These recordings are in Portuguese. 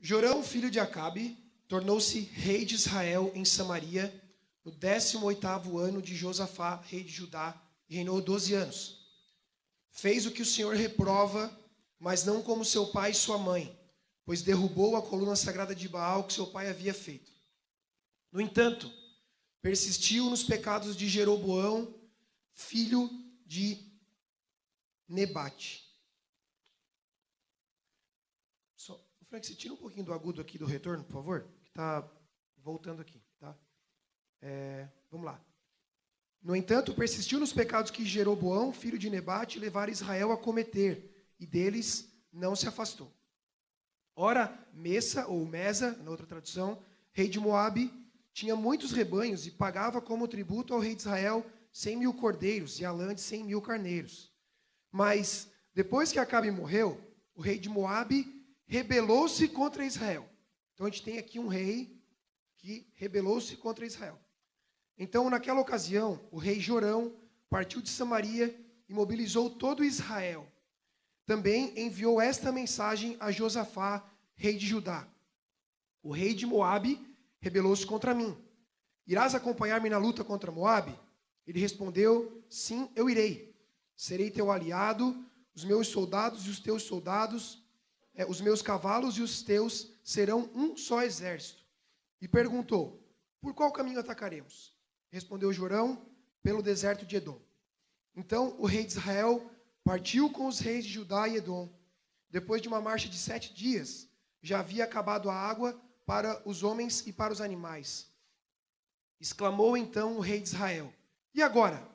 Jorão, filho de Acabe, tornou-se rei de Israel em Samaria no 18º ano de Josafá, rei de Judá, e reinou 12 anos. Fez o que o Senhor reprova, mas não como seu pai e sua mãe, pois derrubou a coluna sagrada de Baal que seu pai havia feito. No entanto, persistiu nos pecados de Jeroboão, filho de Nebate. Frank, você tira um pouquinho do agudo aqui do retorno, por favor, que está voltando aqui, tá? Vamos lá. No entanto, persistiu nos pecados que Jeroboão, filho de Nebate, levara Israel a cometer, e deles não se afastou. Ora, Messa, ou Mesa, na outra tradução, rei de Moabe, tinha muitos rebanhos e pagava como tributo ao rei de Israel 100.000 cordeiros e a lã de 100.000 carneiros. Mas, depois que Acabe morreu, o rei de Moabe rebelou-se contra Israel. Então, a gente tem aqui um rei que rebelou-se contra Israel. Então, naquela ocasião, o rei Jorão partiu de Samaria e mobilizou todo Israel. Também enviou esta mensagem a Josafá, rei de Judá: o rei de Moabe rebelou-se contra mim. Irás acompanhar-me na luta contra Moabe? Ele respondeu: sim, eu irei. Serei teu aliado, os meus soldados e os teus soldados, os meus cavalos e os teus serão um só exército. E perguntou: por qual caminho atacaremos? Respondeu Jorão: pelo deserto de Edom. Então o rei de Israel partiu com os reis de Judá e Edom. Depois de uma marcha de 7 dias, já havia acabado a água para os homens e para os animais. Exclamou então o rei de Israel: e agora?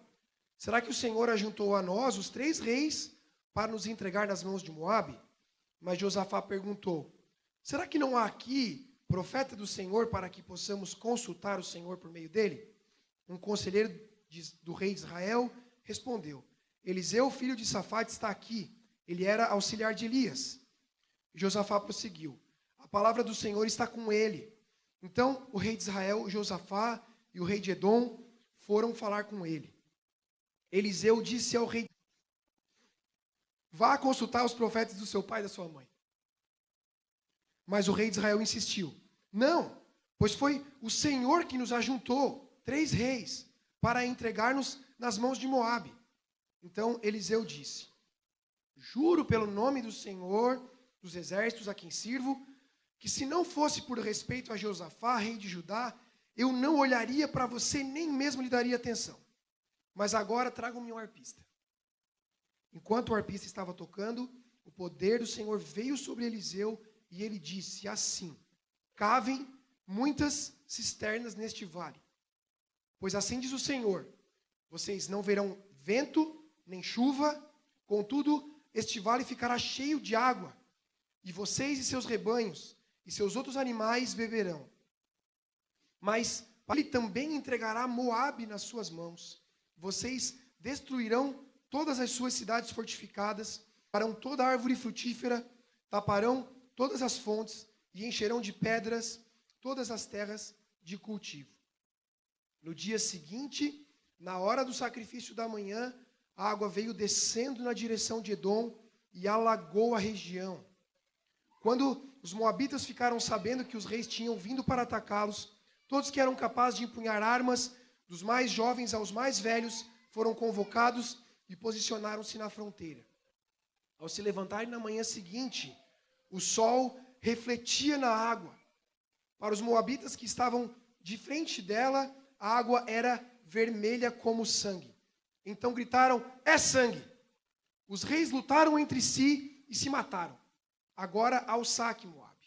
Será que o Senhor ajuntou a nós os 3 reis para nos entregar nas mãos de Moabe? Mas Josafá perguntou: será que não há aqui profeta do Senhor para que possamos consultar o Senhor por meio dele? Um conselheiro do rei de Israel respondeu: Eliseu, filho de Safate, está aqui. Ele era auxiliar de Elias. Josafá prosseguiu: a palavra do Senhor está com ele. Então o rei de Israel, Josafá, e o rei de Edom foram falar com ele. Eliseu disse ao rei: vá consultar os profetas do seu pai e da sua mãe. Mas o rei de Israel insistiu: não, pois foi o Senhor que nos ajuntou 3 reis para entregar-nos nas mãos de Moabe. Então Eliseu disse: juro pelo nome do Senhor dos exércitos a quem sirvo, que se não fosse por respeito a Josafá, rei de Judá, eu não olharia para você, nem mesmo lhe daria atenção. Mas agora tragam-me um arpista. Enquanto o arpista estava tocando, o poder do Senhor veio sobre Eliseu e ele disse assim: cavem muitas cisternas neste vale. Pois assim diz o Senhor: vocês não verão vento nem chuva, contudo, este vale ficará cheio de água, e vocês e seus rebanhos e seus outros animais beberão. Mas ele também entregará Moabe nas suas mãos. Vocês destruirão todas as suas cidades fortificadas, farão toda a árvore frutífera, taparão todas as fontes e encherão de pedras todas as terras de cultivo. No dia seguinte, na hora do sacrifício da manhã, a água veio descendo na direção de Edom e alagou a região. Quando os moabitas ficaram sabendo que os reis tinham vindo para atacá-los, todos que eram capazes de empunhar armas, dos mais jovens aos mais velhos, foram convocados e posicionaram-se na fronteira. Ao se levantarem na manhã seguinte, o sol refletia na água. Para os moabitas que estavam de frente dela, a água era vermelha como sangue. Então gritaram: é sangue! Os reis lutaram entre si e se mataram. Agora ao saque, Moabe.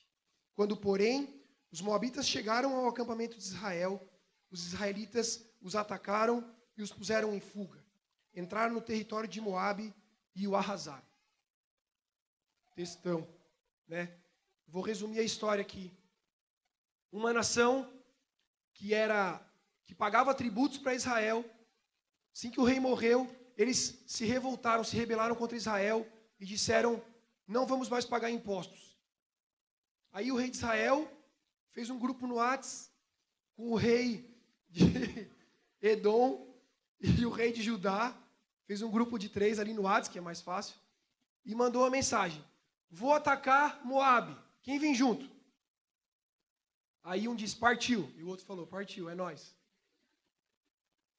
Quando, porém, os moabitas chegaram ao acampamento de Israel, os israelitas os atacaram e os puseram em fuga. Entraram no território de Moabe e o arrasaram. Textão, né? Vou resumir a história aqui. Uma nação que pagava tributos para Israel. Assim que o rei morreu, eles se revoltaram, se rebelaram contra Israel e disseram: não vamos mais pagar impostos. Aí o rei de Israel fez um grupo no WhatsApp com o rei de Edom e o rei de Judá. Fez um grupo de 3 ali no WhatsApp, que é mais fácil, e mandou uma mensagem: vou atacar Moabe. Quem vem junto? Aí um disse, partiu. E o outro falou, partiu, é nós.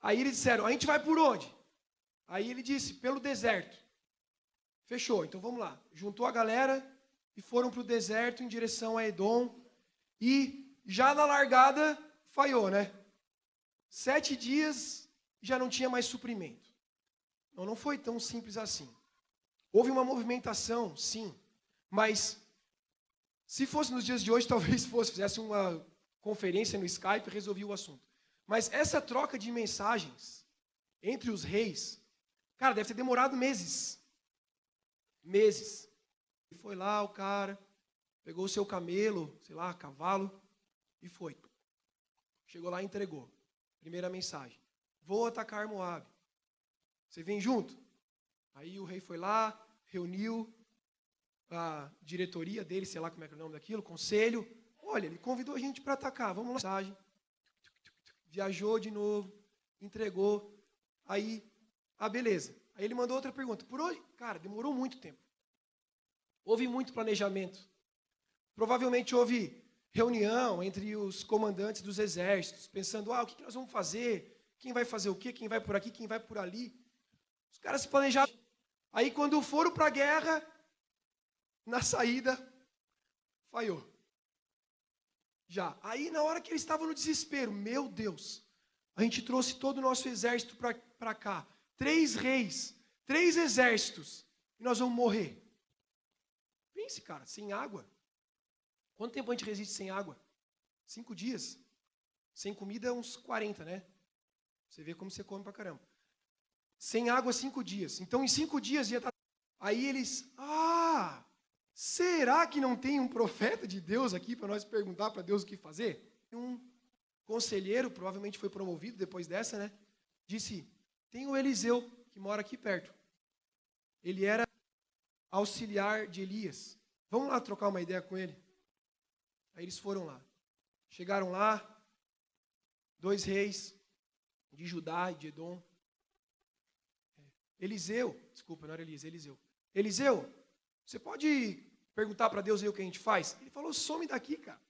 Aí eles disseram, a gente vai por onde? Aí ele disse, pelo deserto. Fechou, então vamos lá. Juntou a galera e foram para o deserto em direção a Edom. E já na largada, falhou, né? 7 dias já não tinha mais suprimento. Então não foi tão simples assim. Houve uma movimentação, sim. Mas se fosse nos dias de hoje, talvez fizesse uma conferência no Skype e resolvia o assunto. Mas essa troca de mensagens entre os reis, cara, deve ter demorado meses. Meses. E foi lá o cara, pegou o seu camelo, sei lá, cavalo, e foi. Chegou lá e entregou. Primeira mensagem. Vou atacar Moabe. Você vem junto? Aí o rei foi lá, reuniu a diretoria dele, sei lá como é que é o nome daquilo, conselho. Olha, ele convidou a gente para atacar, vamos lá. Mensagem. Viajou de novo, entregou. Aí, beleza. Aí ele mandou outra pergunta. Por onde? Cara, demorou muito tempo. Houve muito planejamento. Provavelmente houve reunião entre os comandantes dos exércitos, pensando, o que nós vamos fazer? Quem vai fazer o quê? Quem vai por aqui? Quem vai por ali? Os caras se planejaram. Aí quando foram para a guerra, na saída, falhou. Já. Aí na hora que eles estavam no desespero, meu Deus, a gente trouxe todo o nosso exército para cá. 3 reis, 3 exércitos, e nós vamos morrer. Pense, cara, sem água. Quanto tempo a gente resiste sem água? 5 dias. Sem comida, uns 40, né? Você vê como você come pra caramba. Sem água, 5 dias. Então, em 5 dias ia estar... Aí eles... será que não tem um profeta de Deus aqui para nós perguntar para Deus o que fazer? Um conselheiro, provavelmente foi promovido depois dessa, né? Disse, tem o Eliseu, que mora aqui perto. Ele era auxiliar de Elias. Vamos lá trocar uma ideia com ele? Aí eles foram lá. Chegaram lá, 2 reis de Judá e de Edom. Eliseu, desculpa, não era Elias, Eliseu. Eliseu, você pode perguntar para Deus aí o que a gente faz? Ele falou, some daqui, cara.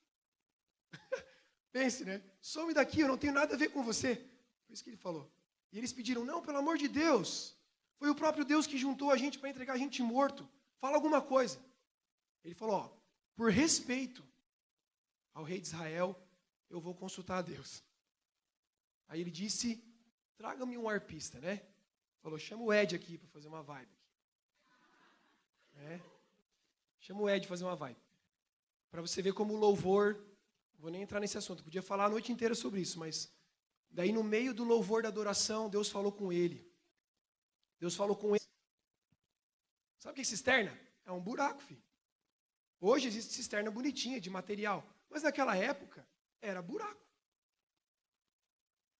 Pense, né? Some daqui, eu não tenho nada a ver com você. Foi isso que ele falou. E eles pediram, não, pelo amor de Deus. Foi o próprio Deus que juntou a gente para entregar a gente morto. Fala alguma coisa. Ele falou, por respeito ao rei de Israel, eu vou consultar a Deus. Aí ele disse, traga-me um arpista, né? Falou, chama o Ed aqui para fazer uma vibe. Chama o Ed para fazer uma vibe. Para você ver como o louvor, não vou nem entrar nesse assunto, podia falar a noite inteira sobre isso, mas daí no meio do louvor da adoração, Deus falou com ele. Deus falou com ele. Sabe o que é cisterna? É um buraco, filho. Hoje existe cisterna bonitinha, de material. Mas naquela época, era buraco.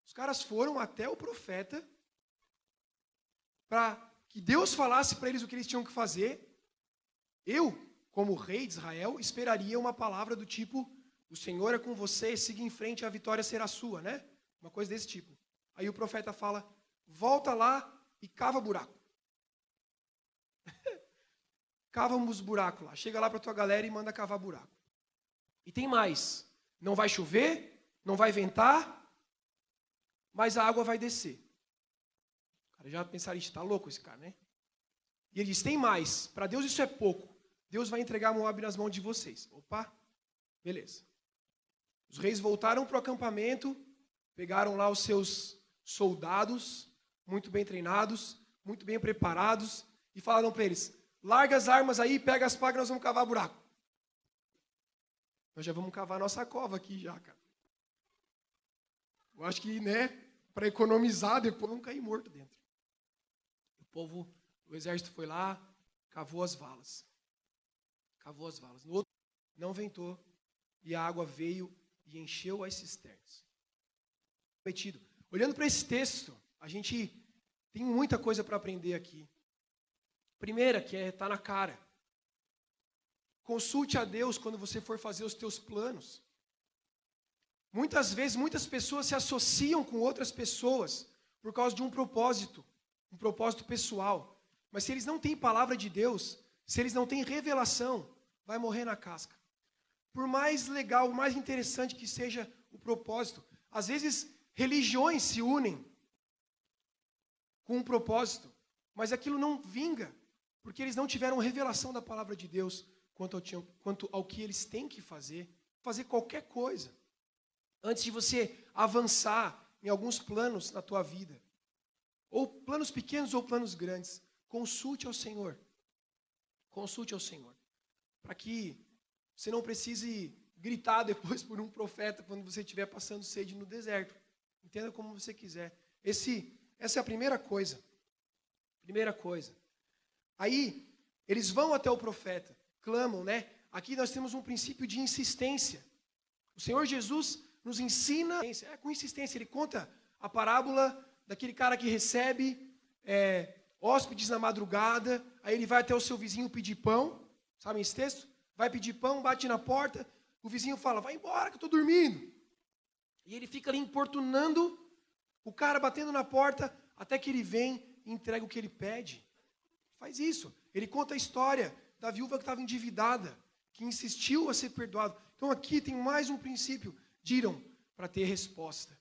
Os caras foram até o profeta para que Deus falasse para eles o que eles tinham que fazer. Eu, como rei de Israel, esperaria uma palavra do tipo, o Senhor é com você, siga em frente, a vitória será sua, né? Uma coisa desse tipo. Aí o profeta fala, volta lá e cava buraco. Cava uns buracos lá. Chega lá para tua galera e manda cavar buraco. E tem mais. Não vai chover, não vai ventar, mas a água vai descer. O cara já pensaram, está louco esse cara, né? E ele diz, tem mais. Para Deus isso é pouco. Deus vai entregar Moabe nas mãos de vocês. Opa, beleza. Os reis voltaram para o acampamento, pegaram lá os seus soldados, muito bem treinados, muito bem preparados, e falaram para eles, larga as armas aí, pega as pás que nós vamos cavar buraco. Nós já vamos cavar nossa cova aqui já, cara. Eu acho que, né, para economizar, depois vamos cair morto dentro. O exército foi lá, cavou as valas. Cavou as valas. No outro, não ventou, e a água veio e encheu as cisternas. Olhando para esse texto, a gente tem muita coisa para aprender aqui. Primeira, que está na cara. Consulte a Deus quando você for fazer os teus planos. Muitas vezes, muitas pessoas se associam com outras pessoas por causa de um propósito pessoal. Mas se eles não têm palavra de Deus, se eles não têm revelação, vai morrer na casca. por mais legal, mais interessante que seja o propósito, às vezes religiões se unem com um propósito, mas aquilo não vinga, porque eles não tiveram revelação da palavra de Deus quanto ao que eles têm que fazer qualquer coisa, antes de você avançar em alguns planos na tua vida, ou planos pequenos ou planos grandes, consulte ao Senhor, para que você não precise gritar depois por um profeta quando você estiver passando sede no deserto. Entenda como você quiser. Essa é a primeira coisa. Aí, eles vão até o profeta, clamam, né? Aqui nós temos um princípio de insistência. O Senhor Jesus nos ensina, com insistência, ele conta a parábola daquele cara que recebe hóspedes na madrugada, aí ele vai até o seu vizinho pedir pão, sabem esse texto? Vai pedir pão, bate na porta, o vizinho fala, vai embora que eu estou dormindo. E ele fica ali importunando o cara, batendo na porta, até que ele vem e entrega o que ele pede. Faz isso. Ele conta a história da viúva que estava endividada, que insistiu a ser perdoado. Então aqui tem mais um princípio. Pediram para ter resposta.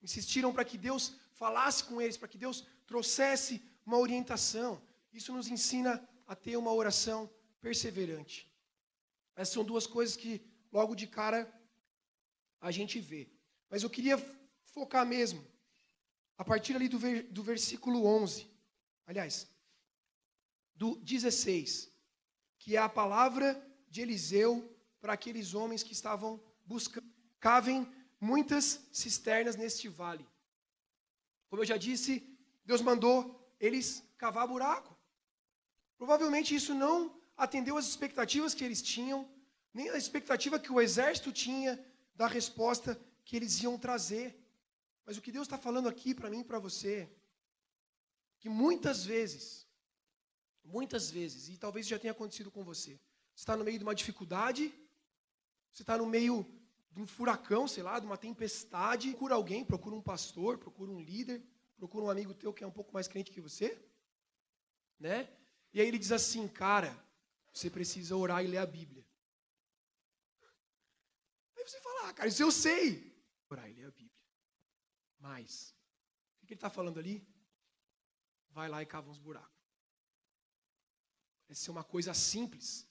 Insistiram para que Deus falasse com eles, para que Deus trouxesse uma orientação. Isso nos ensina a ter uma oração perseverante. Essas são duas coisas que logo de cara a gente vê. Mas eu queria focar mesmo, a partir ali do versículo 11. Aliás, do 16, que é a palavra de Eliseu para aqueles homens que estavam buscando. Cavem muitas cisternas neste vale. Como eu já disse, Deus mandou eles cavar buraco. Provavelmente isso não atendeu às expectativas que eles tinham, nem a expectativa que o exército tinha da resposta que eles iam trazer. Mas o que Deus está falando aqui para mim e para você, que muitas vezes, e talvez já tenha acontecido com você, você está no meio de uma dificuldade, você está no meio de um furacão, sei lá, de uma tempestade, procura alguém, procura um pastor, procura um líder, procura um amigo teu que é um pouco mais crente que você, né? E aí ele diz assim, cara, você precisa orar e ler a Bíblia. Aí você fala, cara, isso eu sei. Orar e ler a Bíblia. Mas, o que ele está falando ali? Vai lá e cava uns buracos. Parece ser uma coisa simples.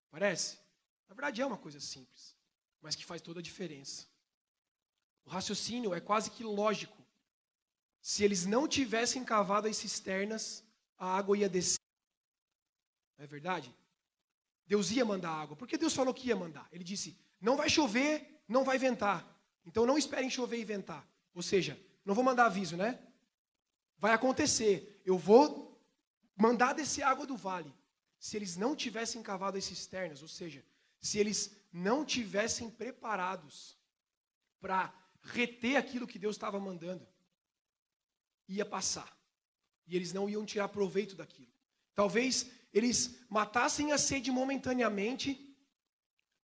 Parece? Na verdade é uma coisa simples, mas que faz toda a diferença. O raciocínio é quase que lógico. Se eles não tivessem cavado as cisternas, a água ia descer. Não é verdade? Deus ia mandar água. Por que Deus falou que ia mandar? Ele disse, não vai chover, não vai ventar. Então não esperem chover e ventar. Ou seja, não vou mandar aviso, né? Vai acontecer. Eu vou mandar descer água do vale. Se eles não tivessem cavado as cisternas, ou seja, se eles não tivessem preparados para reter aquilo que Deus estava mandando, ia passar. E eles não iam tirar proveito daquilo. Talvez eles matassem a sede momentaneamente,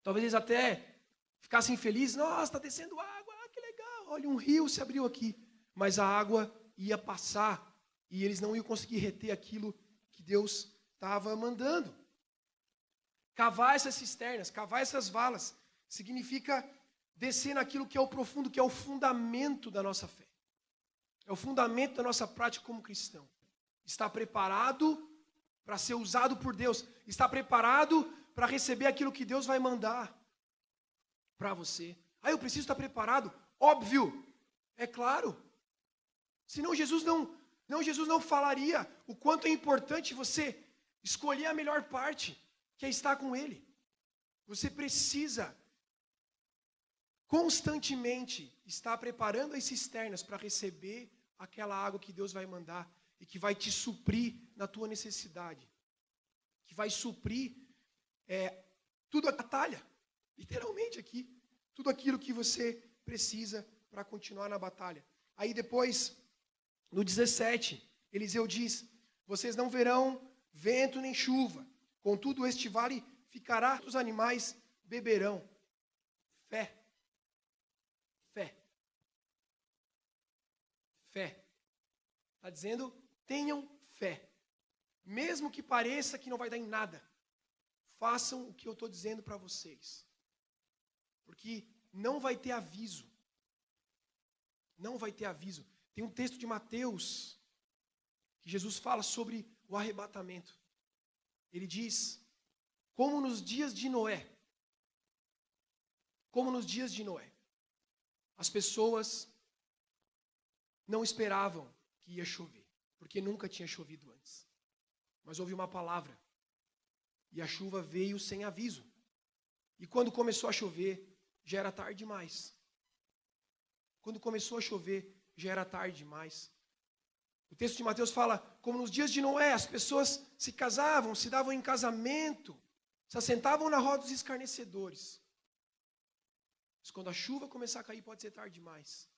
talvez eles até ficassem felizes, nossa, está descendo água, que legal, olha, um rio se abriu aqui. Mas a água ia passar e eles não iam conseguir reter aquilo que Deus estava mandando. Cavar essas cisternas, cavar essas valas, significa descer naquilo que é o profundo, que é o fundamento da nossa fé. É o fundamento da nossa prática como cristão. Está preparado para ser usado por Deus. Está preparado para receber aquilo que Deus vai mandar para você. Ah, eu preciso estar preparado? Óbvio, é claro. Senão Jesus não falaria o quanto é importante você escolher a melhor parte, que é estar com Ele. Você precisa constantemente estar preparando as cisternas para receber aquela água que Deus vai mandar e que vai te suprir na tua necessidade, que vai suprir tudo a batalha, literalmente aqui, tudo aquilo que você precisa para continuar na batalha. Aí depois, no 17, Eliseu diz, vocês não verão vento nem chuva, contudo este vale ficará, os animais beberão. Fé. Está dizendo, tenham fé. Mesmo que pareça que não vai dar em nada, façam o que eu estou dizendo para vocês. Porque não vai ter aviso. Não vai ter aviso. Tem um texto de Mateus que Jesus fala sobre o arrebatamento. Ele diz, como nos dias de Noé, as pessoas não esperavam que ia chover, porque nunca tinha chovido antes. Mas houve uma palavra, e a chuva veio sem aviso. E quando começou a chover, já era tarde demais. Quando começou a chover, já era tarde demais. O texto de Mateus fala, como nos dias de Noé, as pessoas se casavam, se davam em casamento, se assentavam na roda dos escarnecedores. Mas quando a chuva começar a cair, pode ser tarde demais.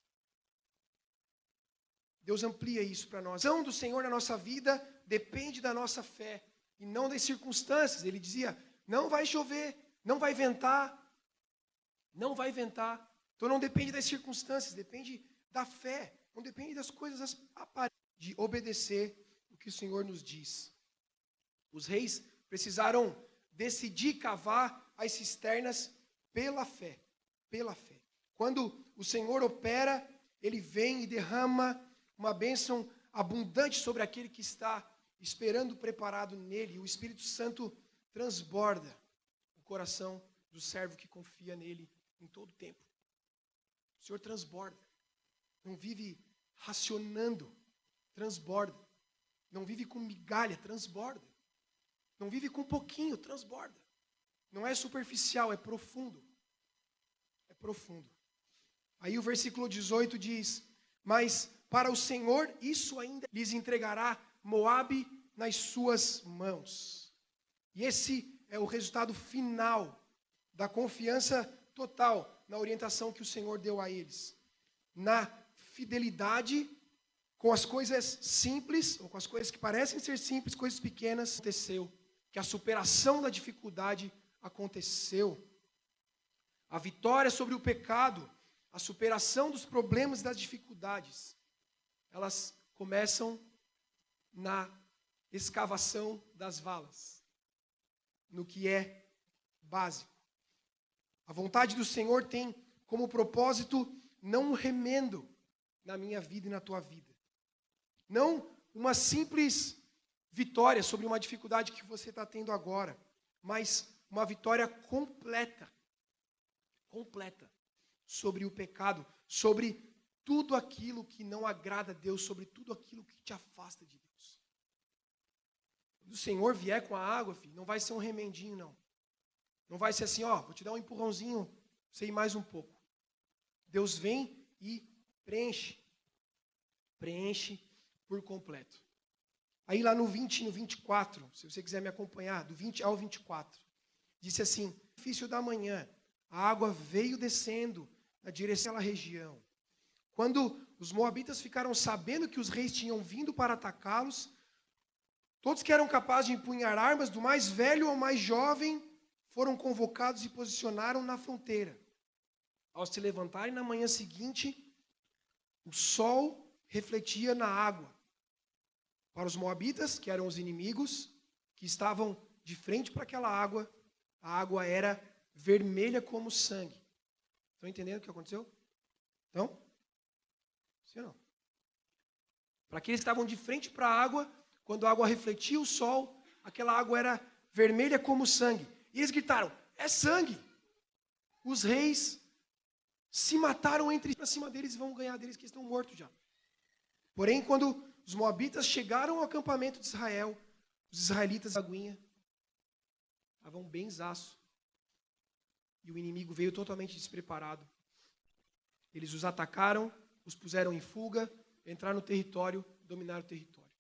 Deus amplia isso para nós. A ação do Senhor na nossa vida depende da nossa fé e não das circunstâncias. Ele dizia, não vai chover, não vai ventar. Então não depende das circunstâncias, depende da fé. Não depende das coisas aparentes, de obedecer o que o Senhor nos diz. Os reis precisaram decidir cavar as cisternas pela fé. Pela fé. Quando o Senhor opera, Ele vem e derrama uma bênção abundante sobre aquele que está esperando preparado nele. E o Espírito Santo transborda o coração do servo que confia nele em todo tempo. O Senhor transborda. Não vive racionando, transborda. Não vive com migalha, transborda. Não vive com pouquinho, transborda. Não é superficial, é profundo. É profundo. Aí o versículo 18 diz, mas para o Senhor isso ainda lhes entregará Moabe nas suas mãos. E esse é o resultado final da confiança total na orientação que o Senhor deu a eles. Na fidelidade com as coisas simples, ou com as coisas que parecem ser simples, coisas pequenas, aconteceu. Que a superação da dificuldade aconteceu. A vitória sobre o pecado, a superação dos problemas e das dificuldades, elas começam na escavação das valas, no que é básico. A vontade do Senhor tem como propósito não um remendo na minha vida e na tua vida. Não uma simples vitória sobre uma dificuldade que você está tendo agora, mas uma vitória completa sobre o pecado, sobre tudo aquilo que não agrada a Deus, sobre tudo aquilo que te afasta de Deus. Quando o Senhor vier com a água, filho, não vai ser um remendinho, não. Não vai ser assim, ó, vou te dar um empurrãozinho, sei mais um pouco. Deus vem e preenche por completo. Aí lá no 20 e no 24, se você quiser me acompanhar, do 20 ao 24, disse assim, no sacrifício da manhã, a água veio descendo na direção daquela região. Quando os moabitas ficaram sabendo que os reis tinham vindo para atacá-los, todos que eram capazes de empunhar armas, do mais velho ao mais jovem, foram convocados e posicionaram na fronteira. Ao se levantarem na manhã seguinte, o sol refletia na água. Para os moabitas, que eram os inimigos, que estavam de frente para aquela água, a água era vermelha como sangue. Estão entendendo o que aconteceu? Então, sim ou não? Para aqueles que estavam de frente para a água, quando a água refletia o sol, aquela água era vermelha como sangue. E eles gritaram, é sangue. Os reis se mataram entre para cima deles e vão ganhar deles, que estão mortos já. Porém, quando os moabitas chegaram ao acampamento de Israel, os israelitas da aguinha estavam benzaço. E o inimigo veio totalmente despreparado. Eles os atacaram, os puseram em fuga, entraram no território, dominaram o território.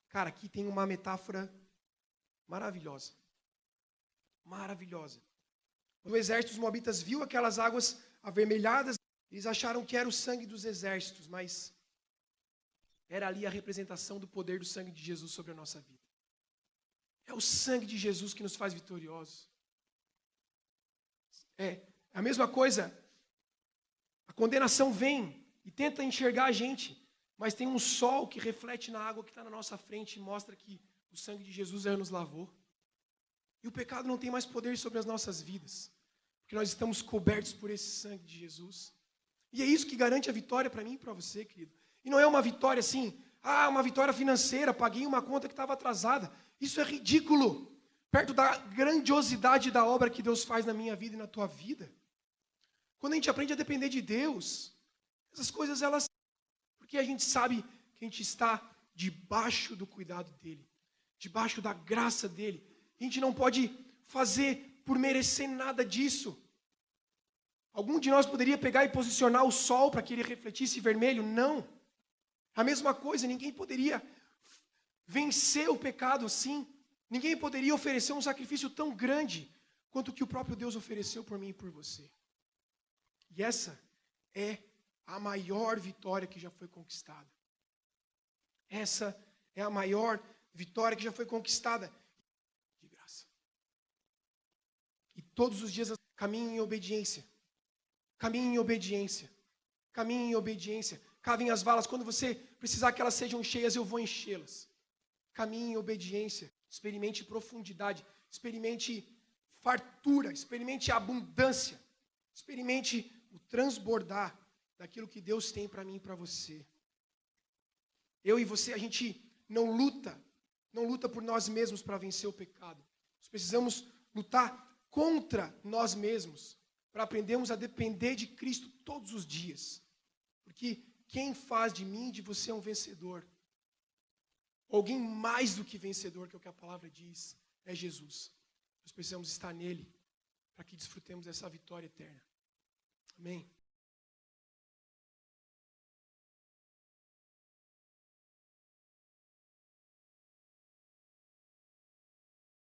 Cara, aqui tem uma metáfora maravilhosa. Maravilhosa. Quando o exército dos moabitas viu aquelas águas avermelhadas, eles acharam que era o sangue dos exércitos, mas era ali a representação do poder do sangue de Jesus sobre a nossa vida. É o sangue de Jesus que nos faz vitoriosos. É a mesma coisa. A condenação vem e tenta enxergar a gente, mas tem um sol que reflete na água que está na nossa frente e mostra que o sangue de Jesus já nos lavou. E o pecado não tem mais poder sobre as nossas vidas. Porque nós estamos cobertos por esse sangue de Jesus. E é isso que garante a vitória para mim e para você, querido. E não é uma vitória assim, uma vitória financeira, paguei uma conta que estava atrasada. Isso é ridículo, perto da grandiosidade da obra que Deus faz na minha vida e na tua vida. Quando a gente aprende a depender de Deus, essas coisas elas... Porque a gente sabe que a gente está debaixo do cuidado dEle, debaixo da graça dEle. A gente não pode fazer por merecer nada disso. Algum de nós poderia pegar e posicionar o sol para que ele refletisse vermelho? Não. A mesma coisa, ninguém poderia vencer o pecado assim. Ninguém poderia oferecer um sacrifício tão grande quanto o que o próprio Deus ofereceu por mim e por você. E essa é a maior vitória que já foi conquistada. Essa é a maior vitória que já foi conquistada. De graça. E todos os dias caminhe em obediência. Caminhe em obediência. Caminhe em obediência. Cavem as valas. Quando você precisar que elas sejam cheias, eu vou enchê-las. Caminhe em obediência. Experimente profundidade. Experimente fartura. Experimente abundância. Experimente o transbordar daquilo que Deus tem para mim e para você. Eu e você, a gente não luta por nós mesmos para vencer o pecado. Nós precisamos lutar contra nós mesmos, para aprendermos a depender de Cristo todos os dias. Porque quem faz de mim e de você um vencedor, alguém mais do que vencedor, que é o que a palavra diz, é Jesus. Nós precisamos estar nele, para que desfrutemos dessa vitória eterna. Amém?